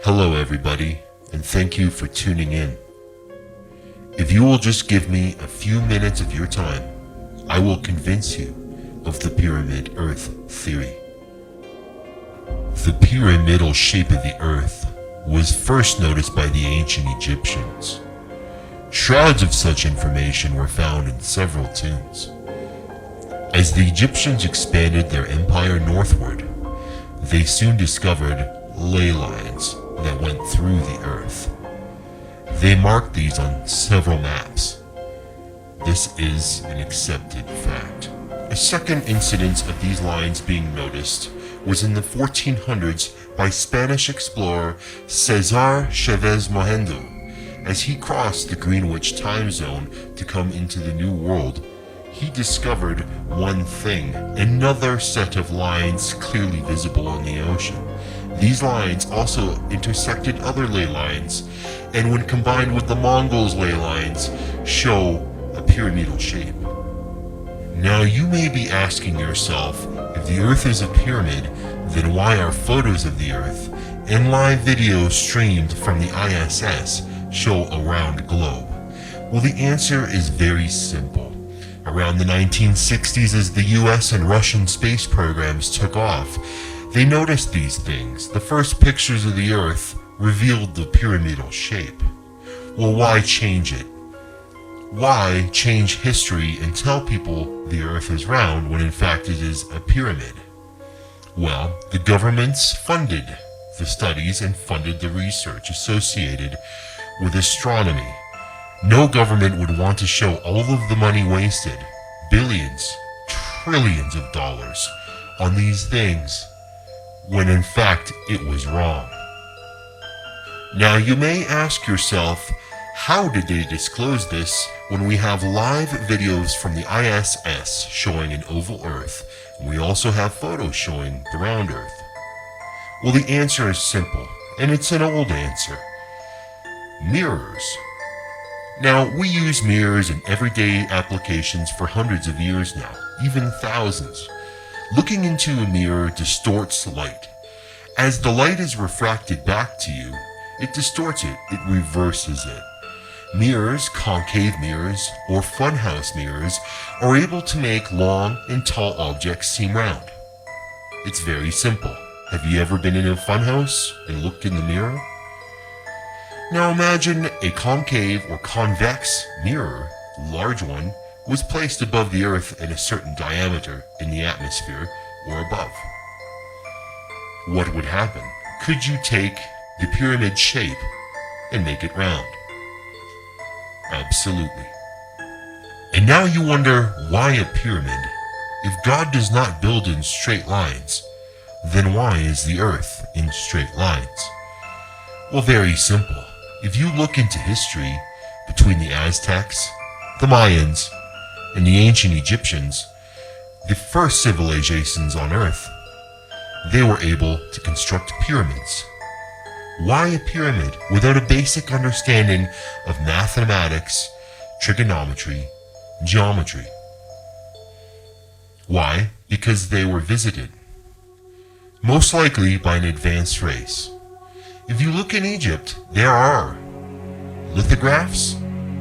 Hello everybody, and thank you for tuning in. If you will just give me a few minutes of your time, I will convince you of the Pyramid Earth theory. The pyramidal shape of the Earth was first noticed by the ancient Egyptians. Shrouds of such information were found in several tombs. As the Egyptians expanded their empire northward, they soon discovered ley lines that went through the Earth. They marked these on several maps. This is an accepted fact. A second incidence of these lines being noticed was in the 1400s by Spanish explorer Cesar Chavez Mojendo. As he crossed the Greenwich time zone to come into the New World, he discovered one thing, another set of lines clearly visible on the ocean. These lines also intersected other ley lines, and when combined with the Mongols' ley lines, show a pyramidal shape. Now you may be asking yourself, if the Earth is a pyramid, then why are photos of the Earth and live videos streamed from the ISS show a round globe? Well, the answer is very simple. Around the 1960s, as the US and Russian space programs took off, they noticed these things. The first pictures of the Earth revealed the pyramidal shape. Well, why change it? Why change history and tell people the Earth is round when in fact it is a pyramid? Well, the governments funded the studies and funded the research associated with astronomy. No government would want to show all of the money wasted, billions, trillions of dollars, on these things, when in fact it was wrong. Now you may ask yourself, how did they disclose this when we have live videos from the ISS showing an oval Earth, and we also have photos showing the round Earth? Well, the answer is simple, and it's an old answer. Mirrors. Now, we use mirrors in everyday applications for hundreds of years now, even thousands. Looking into a mirror distorts light. As the light is refracted back to you, it distorts it, it reverses it. Mirrors, concave mirrors, or funhouse mirrors are able to make long and tall objects seem round. It's very simple. Have you ever been in a funhouse and looked in the mirror? Now imagine a concave or convex mirror, large one, was placed above the Earth in a certain diameter in the atmosphere or above. What would happen? Could you take the pyramid shape and make it round? Absolutely. And now you wonder, why a pyramid? If God does not build in straight lines, then why is the Earth in straight lines? Well, very simple. If you look into history between the Aztecs, the Mayans, and the ancient Egyptians, the first civilizations on Earth, they were able to construct pyramids. Why a pyramid without a basic understanding of mathematics, trigonometry, geometry? Why? Because they were visited, most likely by an advanced race. If you look in Egypt, there are lithographs,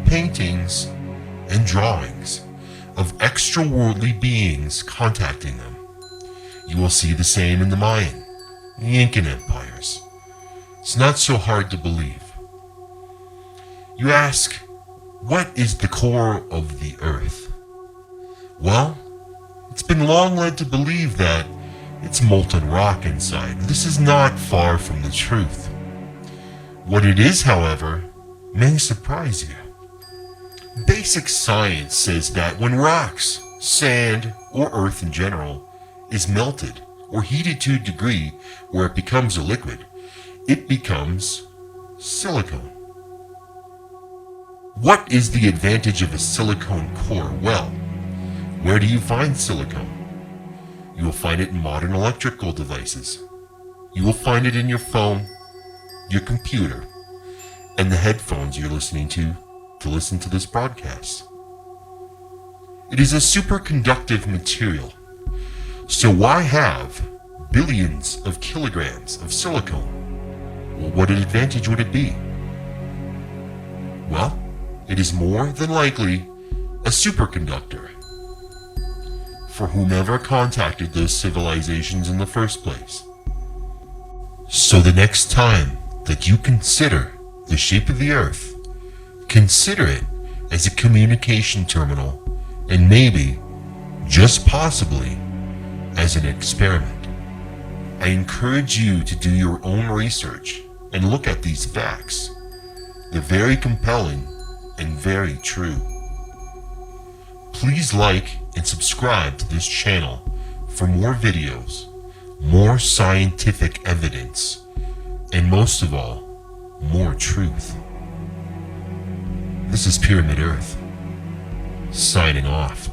paintings, and drawings of extraworldly beings contacting them. You will see the same in the Mayan, the Incan empires. It's not so hard to believe. You ask, what is the core of the Earth? Well, it's been long led to believe that it's molten rock inside. This is not far from the truth. What it is, however, may surprise you. Basic science says that when rocks, sand, or earth in general is melted or heated to a degree where it becomes a liquid, it becomes silicone. What is the advantage of a silicone core? Well, where do you find silicone? You will find it in modern electrical devices. You will find it in your phone, your computer, and the headphones you're listening to listen to this broadcast. It is a superconductive material. So why have billions of kilograms of silicone? Well, what advantage would it be? Well, it is more than likely a superconductor for whomever contacted those civilizations in the first place. So the next time that you consider the shape of the Earth, consider it as a communication terminal and maybe, just possibly, as an experiment. I encourage you to do your own research and look at these facts. They're very compelling and very true. Please like and subscribe to this channel for more videos, more scientific evidence, and most of all, more truth. This is Pyramid Earth, signing off.